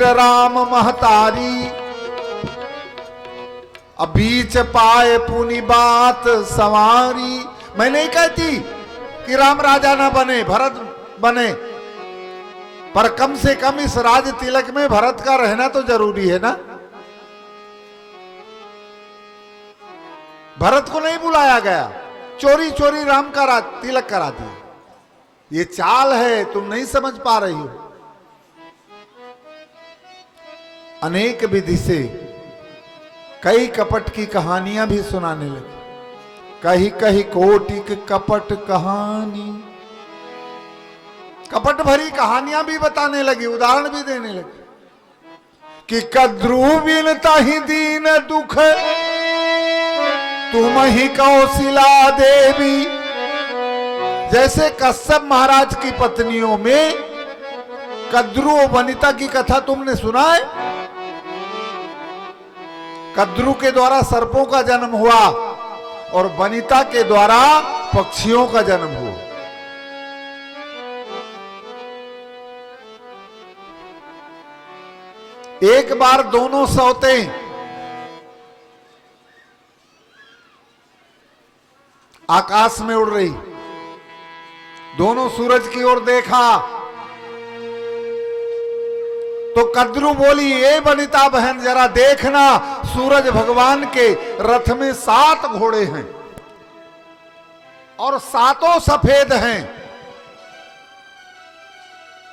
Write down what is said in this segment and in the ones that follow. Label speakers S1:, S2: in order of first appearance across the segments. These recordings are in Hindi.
S1: फिर राम महतारी, अब बीच पाए पुनि बात सवारी। मैं नहीं कहती कि राम राजा ना बने, भरत बने, पर कम से कम इस राज तिलक में भरत का रहना तो जरूरी है ना। भरत को नहीं बुलाया गया, चोरी चोरी राम का तिलक करा दिया। ये चाल है, तुम नहीं समझ पा रही हो। अनेक विधि से कई कपट की कहानियां भी सुनाने लगे। कही कही कोटिक कपट कहानी, कपट भरी कहानियां भी बताने लगी, उदाहरण भी देने लगी कि कद्रू विनता ही दीन दुख, तुम ही कौशिला देवी। जैसे कश्यप महाराज की पत्नियों में कद्रू वनिता की कथा तुमने सुना है। कद्रू के द्वारा सर्पों का जन्म हुआ और वनिता के द्वारा पक्षियों का जन्म हुआ। एक बार दोनों सौते आकाश में उड़ रही, दोनों सूरज की ओर देखा तो कद्रू बोली, ए वनिता बहन जरा देखना, सूरज भगवान के रथ में 7 घोड़े हैं और 7 सफेद हैं,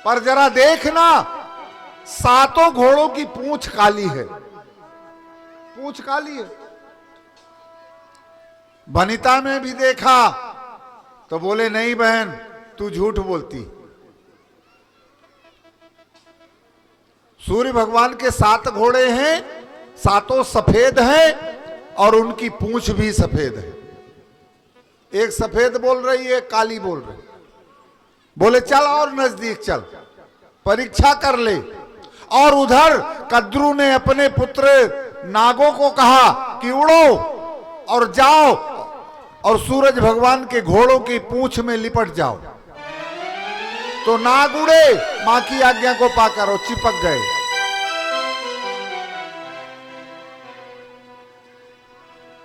S1: पर जरा देखना 7 घोड़ों की पूंछ काली है, पूंछ काली है। वनिता ने भी देखा तो बोले, नहीं बहन तू झूठ बोलती, सूर्य भगवान के 7 घोड़े हैं, 7 सफेद हैं और उनकी पूंछ भी सफेद है। एक सफेद बोल रही है, काली बोल रही। बोले चल और नजदीक चल, परीक्षा कर ले। और उधर कद्रू ने अपने पुत्र नागों को कहा कि उड़ो और जाओ और सूरज भगवान के घोड़ों की पूंछ में लिपट जाओ। तो नाग उड़े मां की आज्ञा को पाकर और चिपक गए।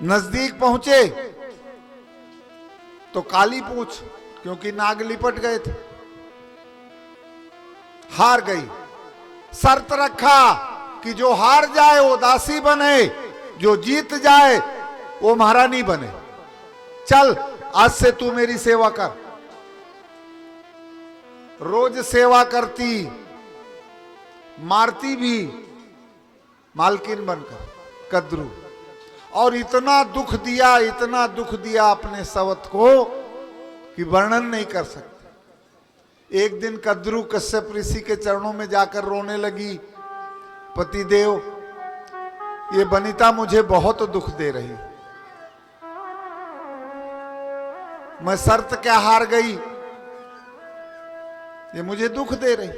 S1: नजदीक पहुंचे तो काली पूंछ, क्योंकि नाग लिपट गए थे, हार गई। शर्त रखा कि जो हार जाए वो दासी बने, जो जीत जाए वो महारानी बने। चल आज से तू मेरी सेवा कर। रोज सेवा करती, मारती भी मालकिन बनकर कद्रू, और इतना दुख दिया, इतना दुख दिया अपने सवत को कि वर्णन नहीं कर सकते। एक दिन कद्रू कश्यप ऋषि के चरणों में जाकर रोने लगी, पतिदेव ये वनिता मुझे बहुत दुख दे रही, मैं शर्त क्या हार गई, ये मुझे दुख दे रही,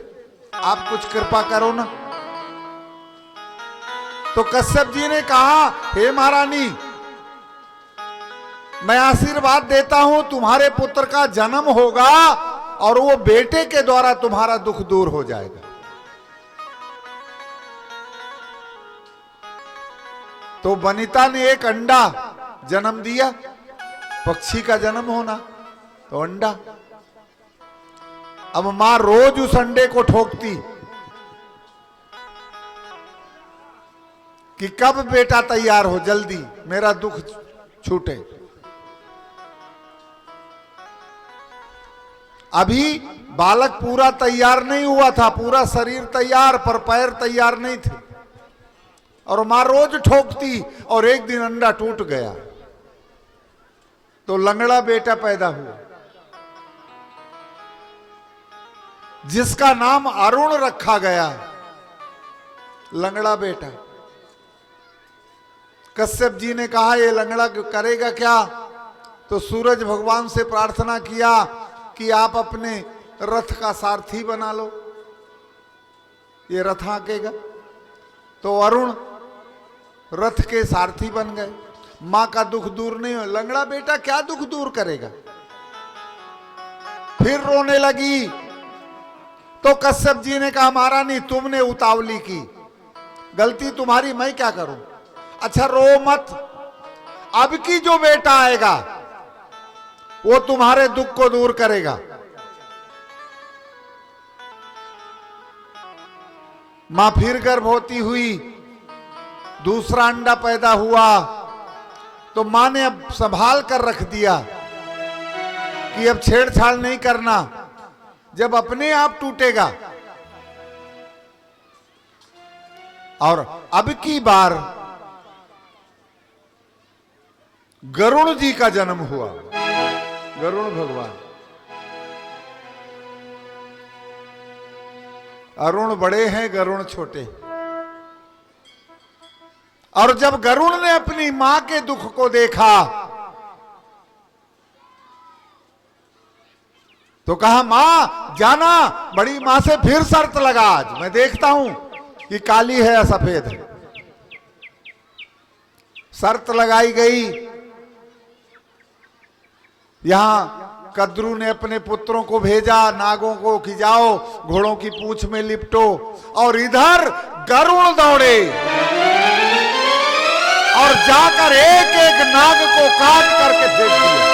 S1: आप कुछ कृपा करो ना। तो कश्यप जी ने कहा, हे महारानी मैं आशीर्वाद देता हूं, तुम्हारे पुत्र का जन्म होगा और वो बेटे के द्वारा तुम्हारा दुख दूर हो जाएगा। तो वनिता ने एक अंडा जन्म दिया, पक्षी का जन्म होना तो अंडा। अब मां रोज उस अंडे को ठोकती कि कब बेटा तैयार हो, जल्दी मेरा दुख छूटे। अभी बालक पूरा तैयार नहीं हुआ था, पूरा शरीर तैयार पर पैर तैयार नहीं थे, और मां रोज ठोकती और एक दिन अंडा टूट गया तो लंगड़ा बेटा पैदा हुआ, जिसका नाम अरुण रखा गया, लंगड़ा बेटा। कश्यप जी ने कहा ये लंगड़ा करेगा क्या, तो सूरज भगवान से प्रार्थना किया कि आप अपने रथ का सारथी बना लो, ये रथ हाँकेगा। तो अरुण रथ के सारथी बन गए। मां का दुख दूर नहीं हो, लंगड़ा बेटा क्या दुख दूर करेगा। फिर रोने लगी, तो कश्यप जी ने कहा महारानी तुमने उतावली की, गलती तुम्हारी, मैं क्या करूं। अच्छा रो मत, अब की जो बेटा आएगा वो तुम्हारे दुख को दूर करेगा। मां फिर गर्भवती हुई, दूसरा अंडा पैदा हुआ, तो मां ने अब संभाल कर रख दिया कि अब छेड़छाड़ नहीं करना, जब अपने आप टूटेगा। और अब की बार गरुड़ जी का जन्म हुआ, गरुड़ भगवान। अरुण बड़े हैं, गरुड़ छोटे। और जब गरुड़ ने अपनी मां के दुख को देखा तो कहा मां जाना, बड़ी मां से फिर शर्त लगा, आज मैं देखता हूं कि काली है या सफेद है। शर्त लगाई गई। यहां कद्रू ने अपने पुत्रों को भेजा, नागों को कि जाओ घोड़ों की पूंछ में लिपटो, और इधर गरुड़ दौड़े और जाकर एक एक नाग को काट करके फेंक दिया।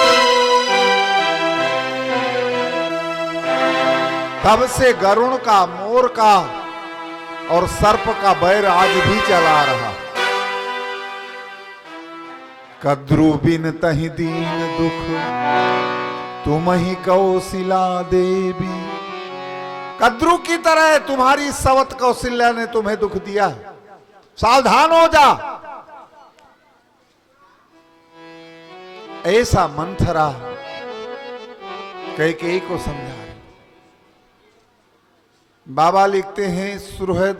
S1: तब से गरुड़ का, मोर का और सर्प का बैर आज भी चला रहा। कद्रू बिन तहि दीन दुख, तुम ही कौशिला देवी। कद्रू की तरह तुम्हारी सवत कौशल्या ने तुम्हें दुख दिया, सावधान हो जा। ऐसा मंथरा कैकेयी को समझा रहे। बाबा लिखते हैं सुहृद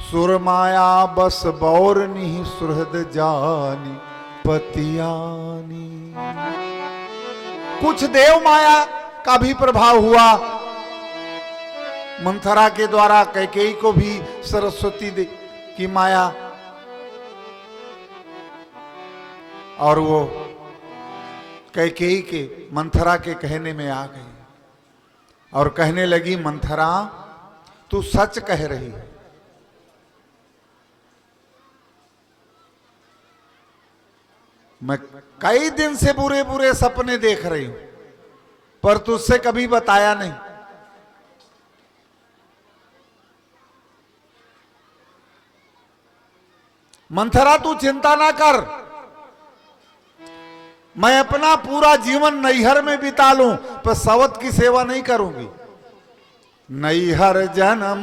S1: सुरमाया बस बौरनी सुहृद जानी पतियानी। कुछ देव माया का भी प्रभाव हुआ मंथरा के द्वारा। कैकेयी को भी सरस्वती की माया, और वो कैकेयी के मंथरा के कहने में आ गई और कहने लगी मंथरा तू सच कह रही है, मैं कई दिन से बुरे बुरे सपने देख रही हूं पर तुझसे कभी बताया नहीं। मंथरा तू चिंता ना कर, मैं अपना पूरा जीवन नैहर में बिता लूं पर सवत की सेवा नहीं करूंगी। नैहर जन्म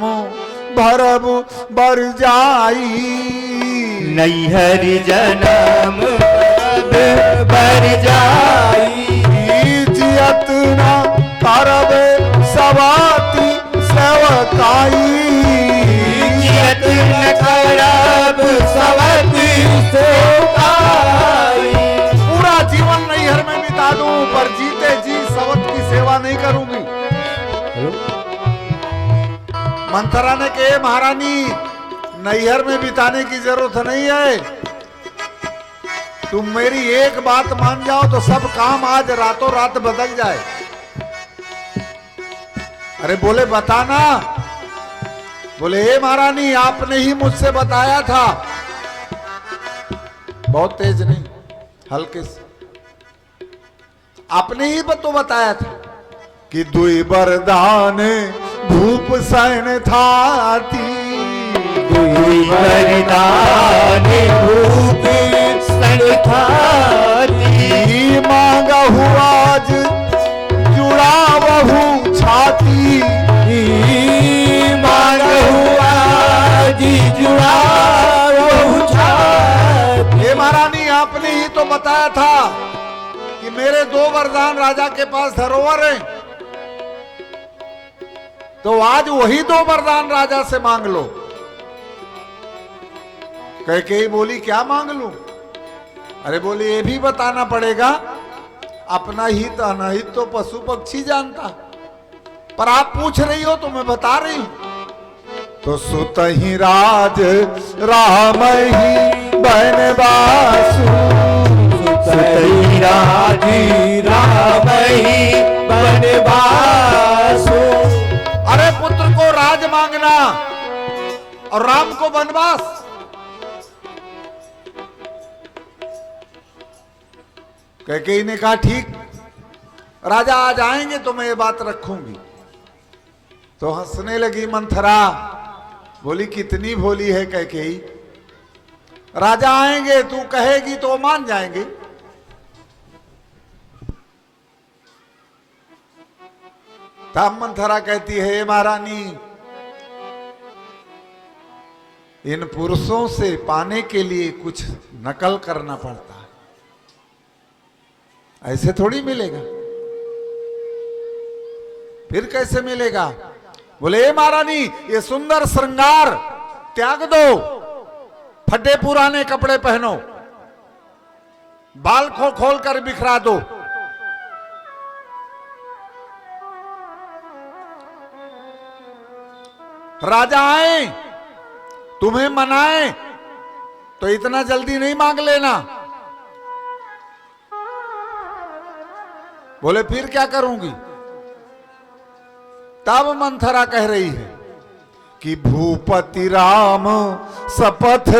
S1: भरब बर जाई,
S2: नैहर जन्म बर जाई।
S1: जियत न करब सवाती सेवकाई,
S2: जियत न करब सवती सेवकाई।
S1: पूरा जीवन नैहर में बिता दूं पर जीते जी सवत की सेवा नहीं करूंगी। मंथरा ने कहे महारानी नैहर में बिताने की जरूरत नहीं है, तुम मेरी एक बात मान जाओ तो सब काम आज रातों रात बदल जाए। अरे बोले बताना। बोले हे महारानी आपने ही मुझसे बताया था, बहुत तेज नहीं हल्के से, आपने ही तो बताया था कि दुई वरदान भूप सन थाती,
S2: दुई वरदान भूप सन थाती।
S1: मांगा हुआ आज जुड़ा बहु छाती,
S2: मांगा हुआ जी जुड़ा बहु छाती।
S1: हे महारानी आपने ही तो बताया था कि मेरे 2 वरदान राजा के पास धरोहर हैं, तो आज वही 2 वरदान राजा से मांग लो। कैकेयी बोली क्या मांग लूं? अरे बोले ये भी बताना पड़ेगा, अपना हित अनहित तो पशु पक्षी जानता, पर आप पूछ रही हो तो मैं बता रही हूं। तो सुत ही राज राम ही बनवासु,
S2: सुत ही राज राम ही बनवासु।
S1: देना और राम को वनवास। कैकेयी ने कहा ठीक, राजा आज आएंगे तो मैं ये बात रखूंगी। तो हंसने लगी मंथरा, बोली कितनी भोली है कैकेयी, राजा आएंगे तू कहेगी तो मान जाएंगे। तब मंथरा कहती है महारानी, इन पुरुषों से पाने के लिए कुछ नकल करना पड़ता है, ऐसे थोड़ी मिलेगा। फिर कैसे मिलेगा? बोले ए महारानी, ये सुंदर श्रृंगार त्याग दो, फटे पुराने कपड़े पहनो, बाल खोल कर बिखरा दो, राजा आए तुम्हें मनाए तो इतना जल्दी नहीं मांग लेना। बोले फिर क्या करूंगी? तब मंथरा कह रही है कि भूपति राम शपथ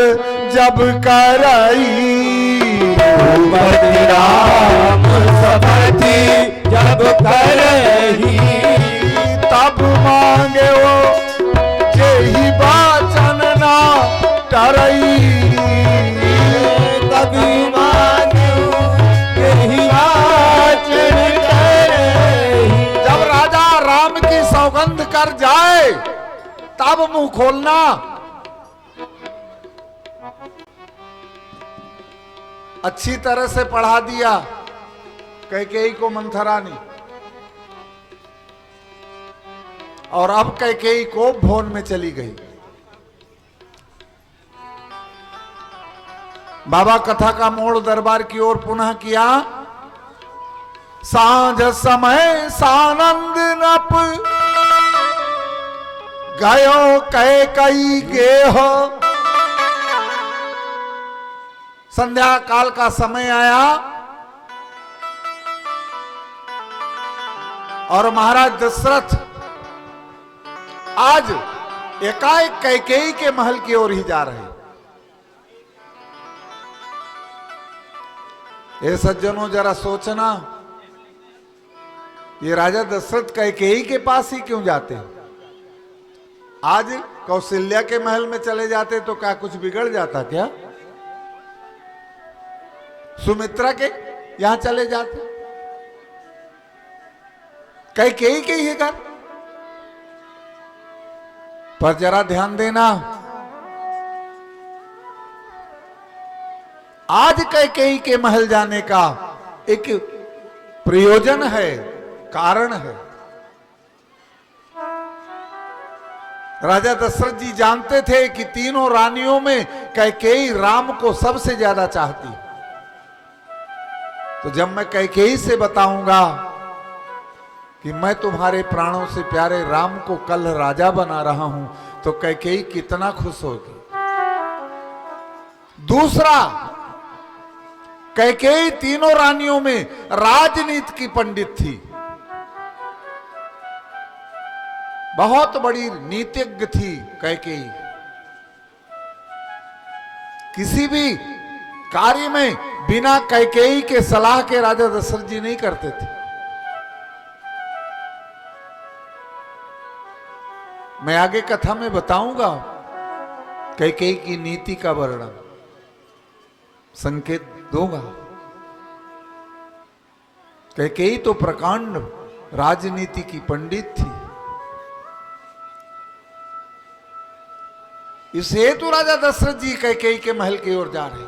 S1: जब करई,
S2: भूपति राम शपथ जब करही,
S1: तब मांगे वो जेहि वाचन ना टरई,
S2: तभी मांगे जेहि वाचन करही।
S1: जब राजा राम की सौगंध कर जाए तब मुंह खोलना। अच्छी तरह से पढ़ा दिया कैकेयी को मंथरा ने, और अब कैकेयी को भवन में चली गई। बाबा कथा का मोड़ दरबार की ओर पुनः किया। सांझ समय सानंद नप गयो कैकेयी गेह, संध्या काल का समय आया और महाराज दशरथ आज एकाएक कैकेयी के महल की ओर ही जा रहे हैं। ये सज्जनों जरा सोचना, ये राजा दशरथ कैकेयी के पास ही क्यों जाते हैं? आज कौशल्या के महल में चले जाते तो क्या कुछ बिगड़ जाता क्या? सुमित्रा के यहां चले जाते, कैकेयी के ही घर। पर जरा ध्यान देना, आज कैकेयी के महल जाने का एक प्रयोजन है, कारण है। राजा दशरथ जी जानते थे कि तीनों रानियों में कैकेयी राम को सबसे ज्यादा चाहती। तो जब मैं कैकेयी से बताऊंगा कि मैं तुम्हारे प्राणों से प्यारे राम को कल राजा बना रहा हूं, तो कैकेयी कितना खुश होगी। दूसरा, कैकेयी तीनों रानियों में राजनीति की पंडित थी, बहुत बड़ी नीतिज्ञ थी कैकेयी। किसी भी कार्य में बिना कैकेयी के सलाह के राजा दशरथ जी नहीं करते थे। मैं आगे कथा में बताऊंगा कैकेयी की नीति का वर्णन, संकेत दूंगा। कैकेयी तो प्रकांड राजनीति की पंडित थी। इस हेतु राजा दशरथ जी कैकेयी के महल की ओर जा रहे।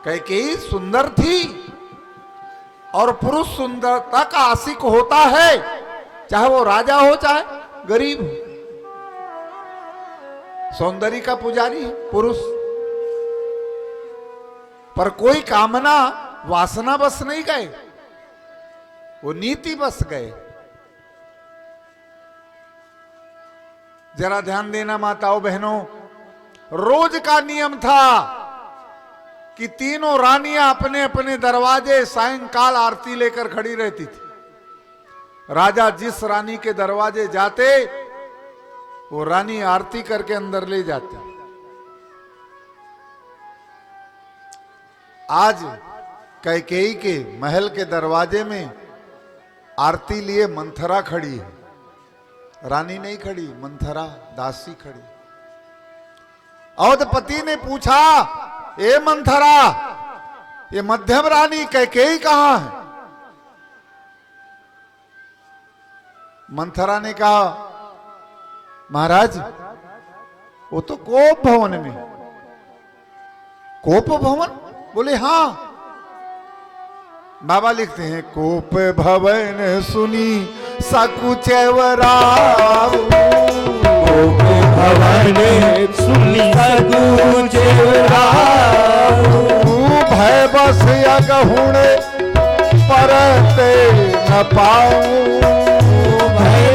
S1: कैकेयी सुंदर थी, और पुरुष सुंदरता का आशिक होता है, चाहे वो राजा हो चाहे गरीब हो। सौंदर्य का पुजारी है पुरुष। पर कोई कामना वासना बस नहीं गए, वो नीति बस गए। जरा ध्यान देना माताओं बहनों, रोज का नियम था कि तीनों रानियां अपने अपने दरवाजे सायंकाल आरती लेकर खड़ी रहती थी। राजा जिस रानी के दरवाजे जाते वो रानी आरती करके अंदर ले जाती। आज कैकेयी के महल के दरवाजे में आरती लिए मंथरा खड़ी है, रानी नहीं खड़ी, मंथरा दासी खड़ी। अवधपति ने पूछा, ए मंथरा, ये मध्यम रानी कैकेयी कहां है? मंथरा ने कहा, महाराज वो तो कोप भवन में। कोप भवन? बोले हाँ। बाबा लिखते हैं, कोप भवन सुनी सकुचेवराऊ,
S2: कोप भवन सुनी सकुचेवराऊ,
S1: भय बस अगहुण परते न पाऊं,
S2: भय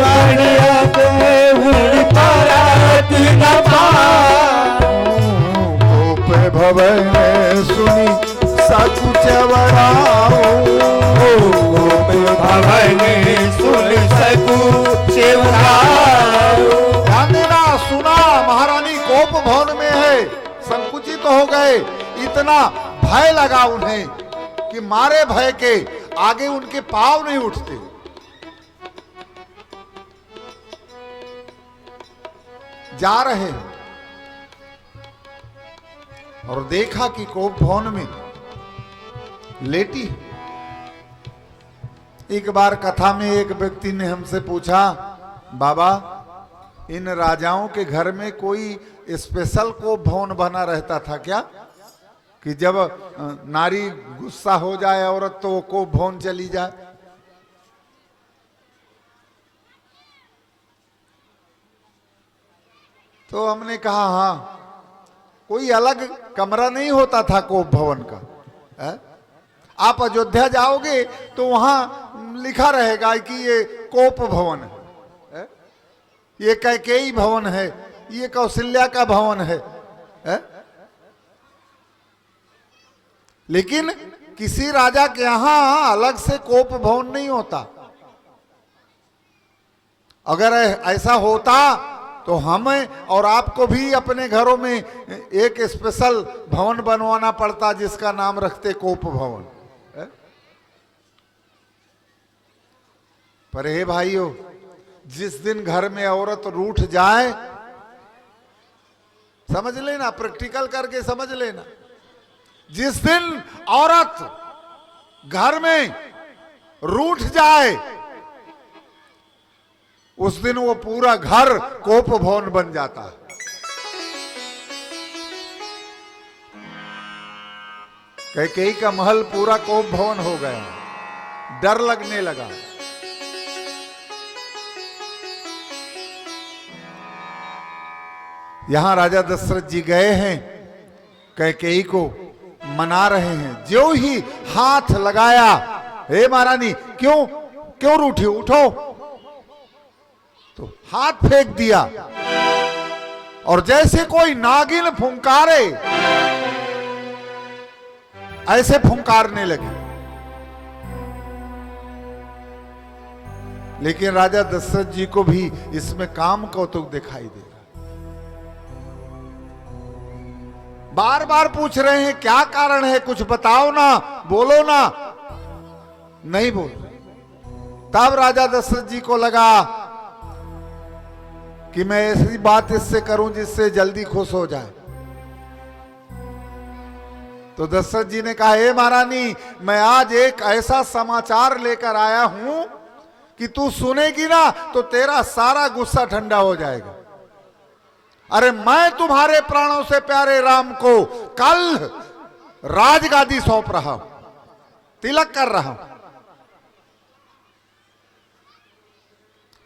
S2: अगहुण परत न पाऊं,
S1: कोप भवन सुनी सकुचेवराऊ,
S2: कोप भवन सुन सकुचेवराऊ।
S1: रानीना सुना महारानी कोप भवन में है, संकुचित हो गए। इतना भय लगा उन्हें कि मारे भय के आगे उनके पांव नहीं उठते। जा रहे और देखा कि कोप भवन में लेटी। एक बार कथा में एक व्यक्ति ने हमसे पूछा, बाबा इन राजाओं के घर में कोई स्पेशल कोप भवन बना रहता था क्या, कि जब नारी गुस्सा हो जाए औरत तो वो कोप भवन चली जाए? तो हमने कहा हाँ, कोई अलग कमरा नहीं होता था कोप भवन का। है? आप अयोध्या जाओगे तो वहां लिखा रहेगा कि ये कोप भवन है, ये कैकेयी भवन है, ये कौशल्या का भवन है? लेकिन किसी राजा के यहां अलग से कोप भवन नहीं होता। अगर ऐसा होता तो हमें और आपको भी अपने घरों में एक स्पेशल भवन बनवाना पड़ता जिसका नाम रखते कोप भवन। पर हे भाइयों, जिस दिन घर में औरत रूठ जाए, समझ लेना, प्रैक्टिकल करके समझ लेना, जिस दिन औरत घर में रूठ जाए उस दिन वो पूरा घर कोप भवन बन जाता है। कैकेयी का महल पूरा कोप भवन हो गया, डर लगने लगा। यहां राजा दशरथ जी गए हैं, कैकेयी को मना रहे हैं। जो ही हाथ लगाया, हे महारानी क्यों रूठी, उठो, तो हाथ फेंक दिया और जैसे कोई नागिन फुंकारे ऐसे फुंकारने लगे। लेकिन राजा दशरथ जी को भी इसमें काम कौतुक दिखाई दे रहा। बार बार पूछ रहे हैं क्या कारण है, कुछ बताओ ना, बोलो ना, नहीं बोल। तब राजा दशरथ जी को लगा कि मैं ऐसी बात इससे करूं जिससे जल्दी खुश हो जाए। तो दशरथ जी ने कहा, हे महारानी, मैं आज एक ऐसा समाचार लेकर आया हूं कि तू सुनेगी ना तो तेरा सारा गुस्सा ठंडा हो जाएगा। अरे मैं तुम्हारे प्राणों से प्यारे राम को कल राजगादी सौंप रहा हूं, तिलक कर रहा हूं,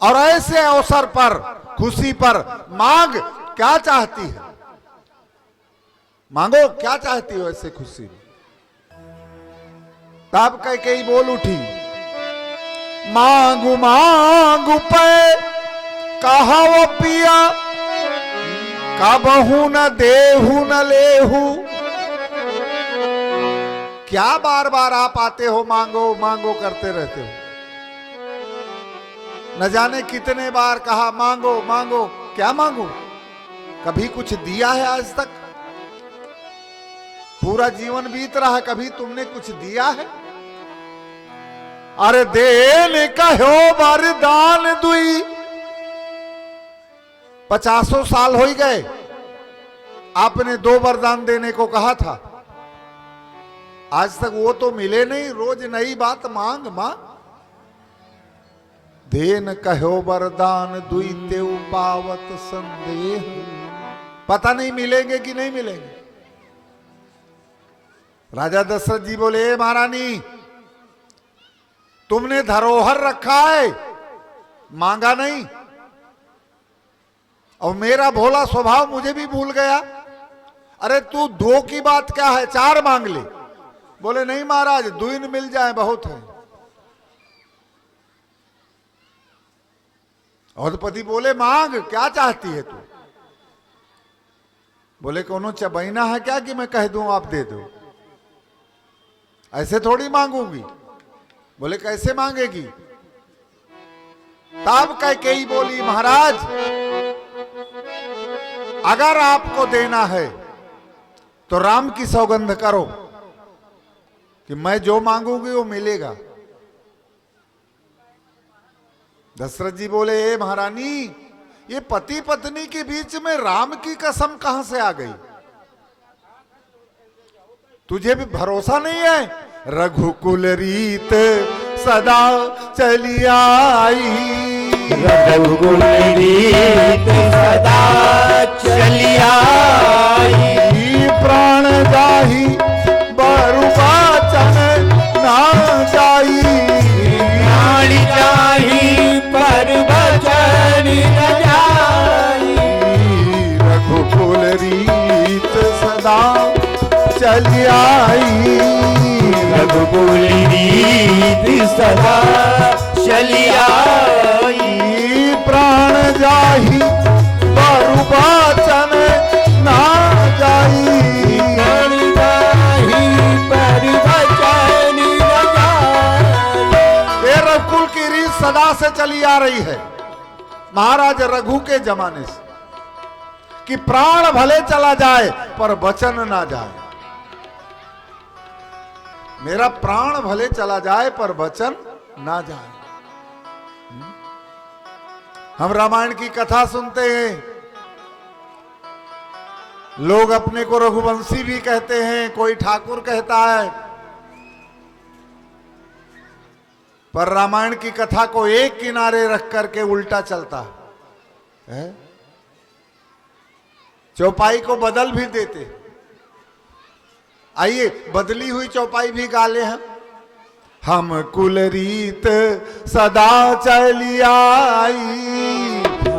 S1: और ऐसे अवसर पर, खुशी पर मांग क्या चाहती है, मांगो क्या चाहती हो ऐसे खुशी में। तब कैकेयी बोल उठी, मांगू मांगू पे कहा वो पिया, कबहू न देहू न लेहू। क्या बार बार आप आते हो, मांगो मांगो करते रहते हो? न जाने कितने बार कहा मांगो मांगो, क्या मांगो? कभी कुछ दिया है आज तक? पूरा जीवन बीत रहा, कभी तुमने कुछ दिया है? अरे देन कहो वरदान दुई, 50 साल हो ही गए, आपने 2 वरदान देने को कहा था, आज तक वो तो मिले नहीं। रोज नई बात मांग मांग। देन कहो वरदान दुई तेउ पावत संदेह, पता नहीं मिलेंगे कि नहीं मिलेंगे। राजा दशरथ जी बोले, महारानी तुमने धरोहर रखा है, मांगा नहीं, और मेरा भोला स्वभाव मुझे भी भूल गया। अरे तू 2 की बात क्या है, 4 मांग ले। बोले नहीं महाराज, 2 मिल जाए बहुत है। औधपति बोले मांग, क्या चाहती है तू? बोले कोनो चबैना है क्या कि मैं कह दूं आप दे दो? ऐसे थोड़ी मांगूंगी। बोले कैसे मांगेगी? तब कैकेयी बोली, महाराज अगर आपको देना है तो राम की सौगंध करो कि मैं जो मांगूंगी वो मिलेगा। दशरथ जी बोले, ए महारानी, ये पति पत्नी के बीच में राम की कसम कहां से आ गई? तुझे भी भरोसा नहीं है? रघुकुल रीत सदा चली आई,
S2: रघुकुल रीत सदा चली आई,
S1: प्राण जाही बरु वाचन ना जाई,
S2: प्राण जाही पर वचन न जाई,
S1: रघुकुल रीत सदा चली आई,
S2: रघुकुल रीत सदा चली आई,
S1: प्राण जाही बरु वाचन ना जाई,
S2: प्राण जाही पर वचन न जाई।
S1: ये रघुकुल की रीत सदा से चली आ रही है, महाराज रघु के जमाने से, कि प्राण भले चला जाए पर वचन ना जाए। मेरा प्राण भले चला जाए पर वचन ना जाए। हम रामायण की कथा सुनते हैं, लोग अपने को रघुवंशी भी कहते हैं, कोई ठाकुर कहता है, पर रामायण की कथा को एक किनारे रख करके उल्टा चलता है, चौपाई को बदल भी देते। आइए बदली हुई चौपाई भी गा ले हम कुल रीत सदा चली आई,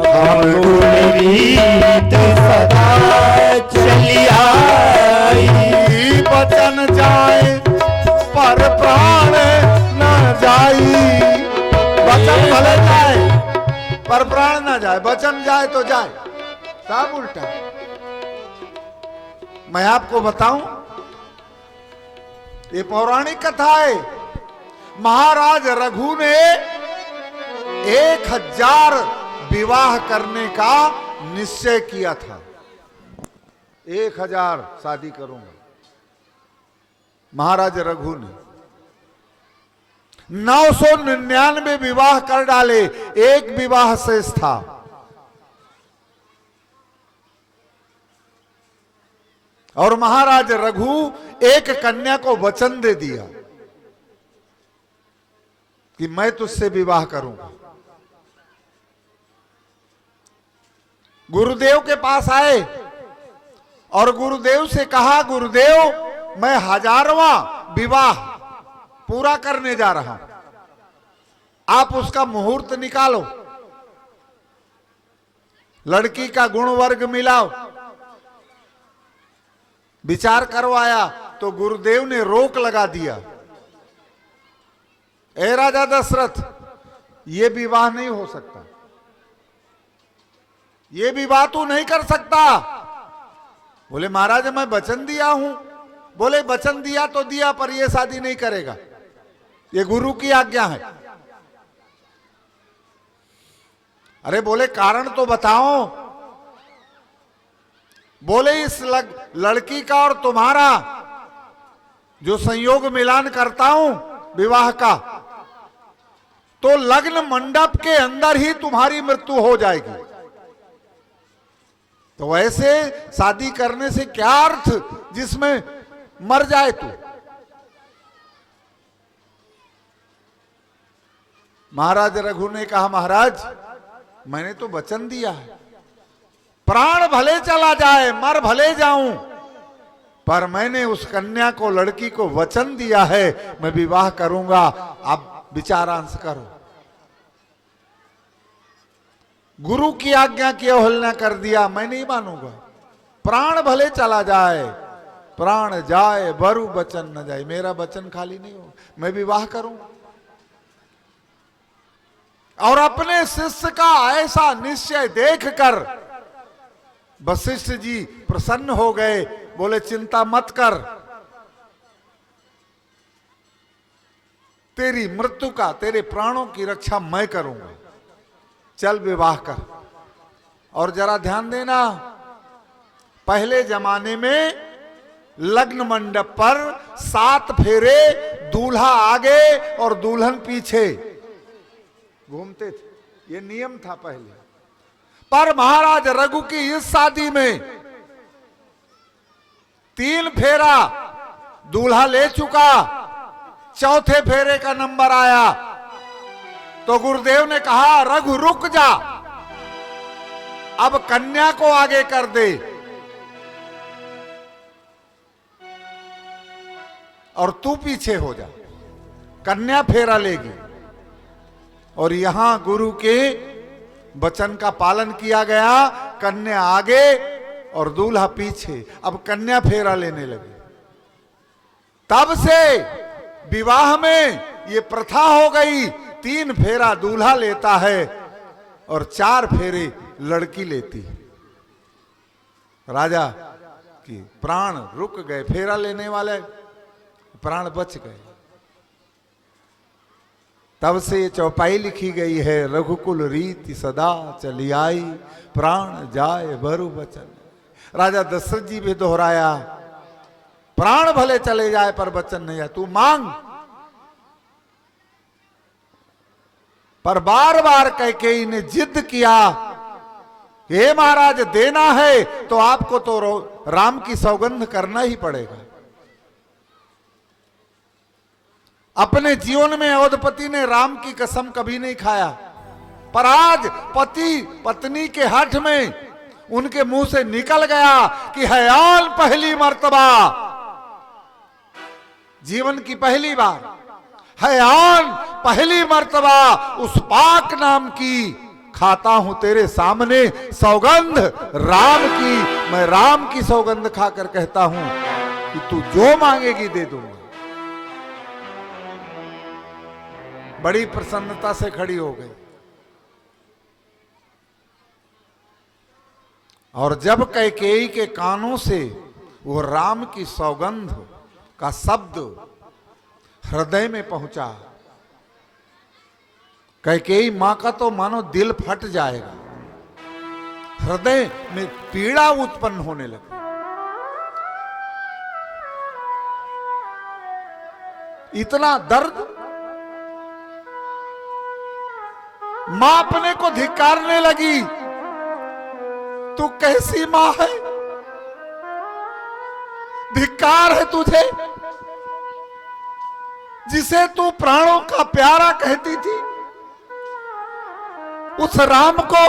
S2: हम कुल रीत सदा चली आई,
S1: वचन जाए पर प्राण न जाई, वचन भले जाए पर प्राण न जाए, वचन जाए तो जाए, सब उल्टा। मैं आपको बताऊं, ये पौराणिक कथा है। महाराज रघु ने 1000 विवाह करने का निश्चय किया था। 1000 शादी करूंगा महाराज रघु ने। 999 विवाह कर डाले, एक विवाह शेष था। और महाराज रघु एक कन्या को वचन दे दिया कि मैं तुझसे विवाह करूंगा। गुरुदेव के पास आए और गुरुदेव से कहा, गुरुदेव मैं 1000वां विवाह पूरा करने जा रहा हूं, आप उसका मुहूर्त निकालो, लड़की का गुण वर्ग मिलाओ। विचार करवाया तो गुरुदेव ने रोक लगा दिया, ए राजा दशरथ, ये विवाह नहीं हो सकता, ये विवाह तू नहीं कर सकता। बोले महाराज मैं वचन दिया हूं। बोले वचन दिया तो दिया, पर ये शादी नहीं करेगा, ये गुरु की आज्ञा है। अरे बोले कारण तो बताओ। बोले इस लड़की का और तुम्हारा जो संयोग मिलान करता हूं विवाह का, तो लग्न मंडप के अंदर ही तुम्हारी मृत्यु हो जाएगी। तो ऐसे शादी करने से क्या अर्थ जिसमें मर जाए तू। महाराज रघु ने कहा, महाराज मैंने तो वचन दिया है, प्राण भले चला जाए, मर भले जाऊं, पर मैंने उस कन्या को, लड़की को वचन दिया है मैं विवाह करूंगा। आप विचारांश करो। गुरु की आज्ञा की अवहेलना कर दिया, मैं नहीं मानूंगा। प्राण भले चला जाए, प्राण जाए बरु वचन न जाए, मेरा वचन खाली नहीं हो, मैं विवाह करूंगा। और अपने शिष्य का ऐसा निश्चय देखकर वशिष्ठ जी प्रसन्न हो गए। बोले चिंता मत कर, तेरी मृत्यु का, तेरे प्राणों की रक्षा मैं करूंगा, चल विवाह कर। और जरा ध्यान देना, पहले जमाने में लग्न मंडप पर 7 फेरे दूल्हा आगे और दुल्हन पीछे घूमते थे, ये नियम था पहले। पर महाराज रघु की इस शादी में 3 फेरा दूल्हा ले चुका, चौथे फेरे का नंबर आया तो गुरुदेव ने कहा, रघु रुक जा, अब कन्या को आगे कर दे और तू पीछे हो जा, कन्या फेरा लेगी। और यहां गुरु के वचन का पालन किया गया, कन्या आगे और दूल्हा पीछे। अब कन्या फेरा लेने लगे। तब से विवाह में ये प्रथा हो गई, 3 फेरा दूल्हा लेता है और 4 फेरे लड़की लेती है। राजा की प्राण रुक गए, फेरा लेने वाले प्राण बच गए। तब से ये चौपाई लिखी गई है, रघुकुल रीति सदा चली आई, प्राण जाए बरु वचन। राजा दशरथ जी भी दोहराया, प्राण भले चले जाए पर वचन नहीं जाए, तू मांग। पर बार बार कैकेयी ने जिद किया, हे महाराज देना है तो आपको तो राम की सौगंध करना ही पड़ेगा। अपने जीवन में अवधपति ने राम की कसम कभी नहीं खाया, पर आज पति पत्नी के हठ में उनके मुंह से निकल गया कि हयान पहली मर्तबा, जीवन की पहली बार हयान पहली मर्तबा उस पाक नाम की खाता हूं तेरे सामने सौगंध राम की। मैं राम की सौगंध खाकर कहता हूं कि तू जो मांगेगी दे दूंगा। बड़ी प्रसन्नता से खड़ी हो गई। और जब कैकेयी के कानों से वो राम की सौगंध का शब्द हृदय में पहुंचा, कैकेयी मां का तो मानो दिल फट जाएगा, हृदय में पीड़ा उत्पन्न होने लगी। इतना दर्द, मां अपने को धिक्कारने लगी, तू कैसी मां है, धिक्कार है तुझे, जिसे तू प्राणों का प्यारा कहती थी, उस राम को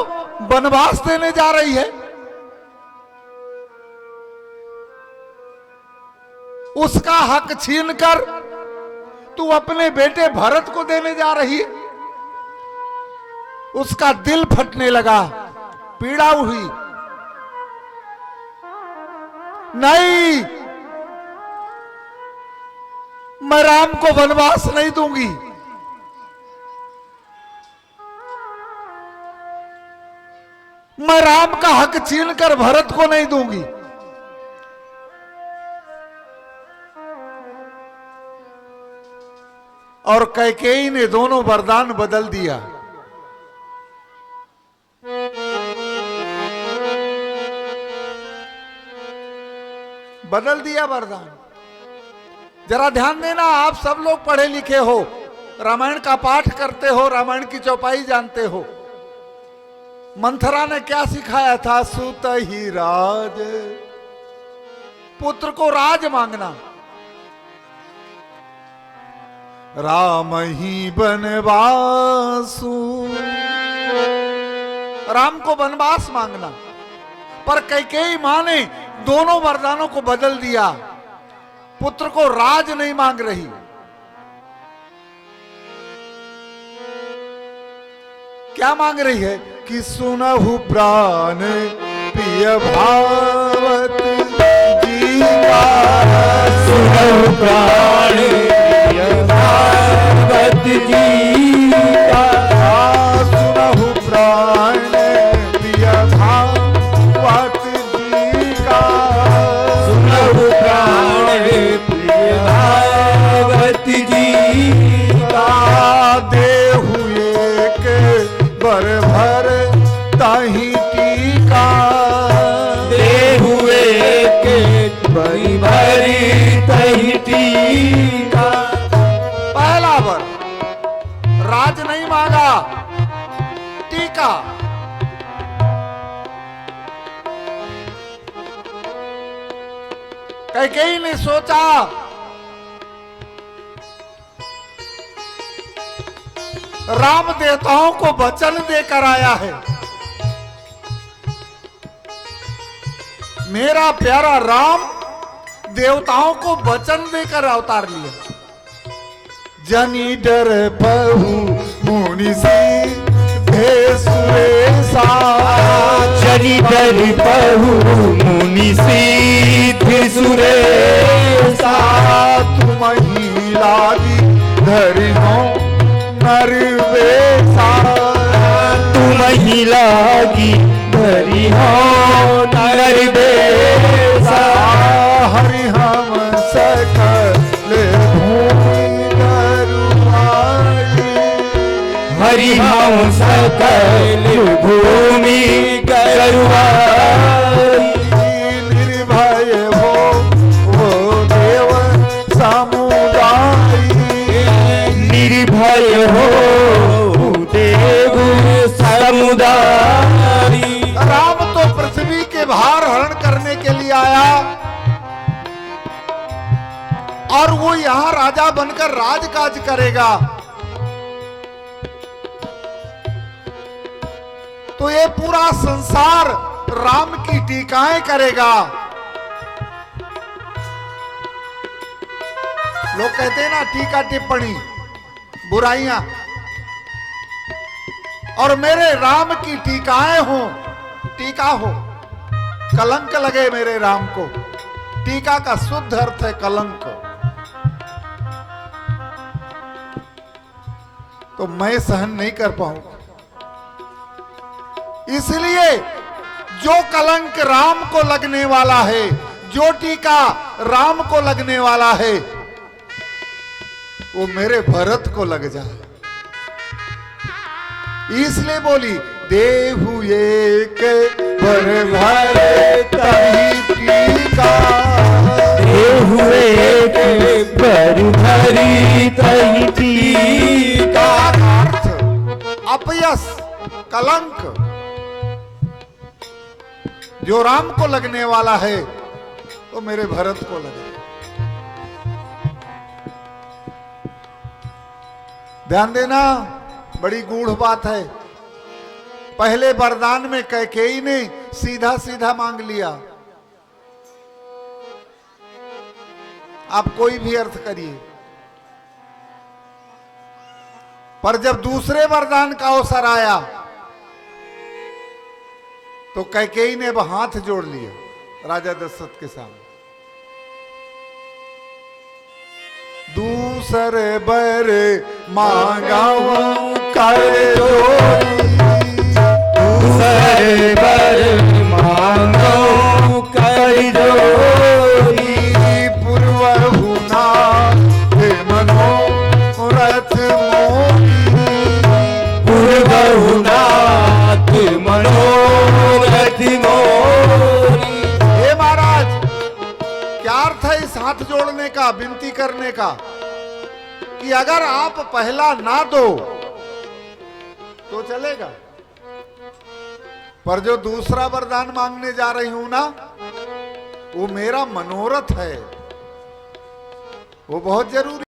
S1: वनवास देने जा रही है, उसका हक छीनकर तू अपने बेटे भरत को देने जा रही है। उसका दिल फटने लगा, पीड़ा हुई। नहीं, मैं राम को वनवास नहीं दूंगी। मैं राम का हक छीनकर भरत को नहीं दूंगी। और कैकेयी ने दोनों वरदान बदल दिया। बदल दिया वरदान। जरा ध्यान देना, आप सब लोग पढ़े लिखे हो, रामायण का पाठ करते हो, रामायण की चौपाई जानते हो। मंथरा ने क्या सिखाया था? सुत ही राज, पुत्र को राज मांगना। राम ही बनवासु, राम को वनवास मांगना। पर कैकेयी मां ने दोनों वरदानों को बदल दिया, पुत्र को राज नहीं मांग रही। क्या मांग रही है? कि सुनहु प्राण प्रिय भावत जीवा,
S2: सुनहु प्राण प्रिय भावत जीवा,
S1: सुनहु प्राण प्रिय भावत जीवा,
S2: सुनहु प्राण प्रिय भावत जीवा,
S1: देहु एक बर भर ताही टीका,
S2: देहु एक बरी भरी तही टीका।
S1: पहला वर, राज नहीं मांगा, टीका। कैकेयी ने सोचा राम देवताओं को वचन देकर आया है, मेरा प्यारा राम देवताओं को वचन देकर अवतार लिया। जनी डर बहु मुनि सीधे सुरेशा,
S2: जनि डर बहु मुनि सीधे सुरेशा,
S1: तुम ही लागी धरि हो नरवेशा,
S2: तुम ही लागी धरि हो नरवेशा,
S1: हरि हम सकल भूमि गरुआई,
S2: हरि हम सकल भूमि गरुआई,
S1: निर्भय हो देव समुदाय,
S2: निर्भय हो देव समुदाय।
S1: राम तो पृथ्वी के भार हरण करने के लिए आया और वो यहां राजा बनकर राजकाज करेगा, तो ये पूरा संसार राम की टीकाएं करेगा। लोग कहते हैं ना टीका टिप्पणी, बुराइयां, और मेरे राम की टीकाएं हो, टीका हो, कलंक लगे मेरे राम को। टीका का शुद्ध अर्थ है कलंक। तो मैं सहन नहीं कर पाऊंगा, इसलिए जो कलंक राम को लगने वाला है, जो टीका राम को लगने वाला है, वो मेरे भरत को लग जाए। इसलिए बोली देहु एक बर भर तही टीका,
S2: देहु एक बर भरी तही टीका।
S1: अर्थ अपयश, कलंक जो राम को लगने वाला है तो मेरे भरत को लगे। ध्यान देना, बड़ी गूढ़ बात है। पहले वरदान में कैकेयी ने सीधा सीधा मांग लिया, आप कोई भी अर्थ करिए, पर जब दूसरे वरदान का अवसर आया तो कैकेयी ने अब हाथ जोड़ लिया राजा दशरथ के सामने। दूसरे बर मांगा कर जोड़ी,
S2: दूसरे बर मांगो कर जोड़ी,
S1: पूर्व हुना हे मनोरथ मोही,
S2: पूर्व हुनाथ मनोरथ मोरी।
S1: हे महाराज, क्या अर्थ है इस हाथ जोड़ने का, विनती करने का, कि अगर आप पहला ना दो तो चलेगा, पर जो दूसरा वरदान मांगने जा रही हूं ना, वो मेरा मनोरथ है, वो बहुत जरूरी।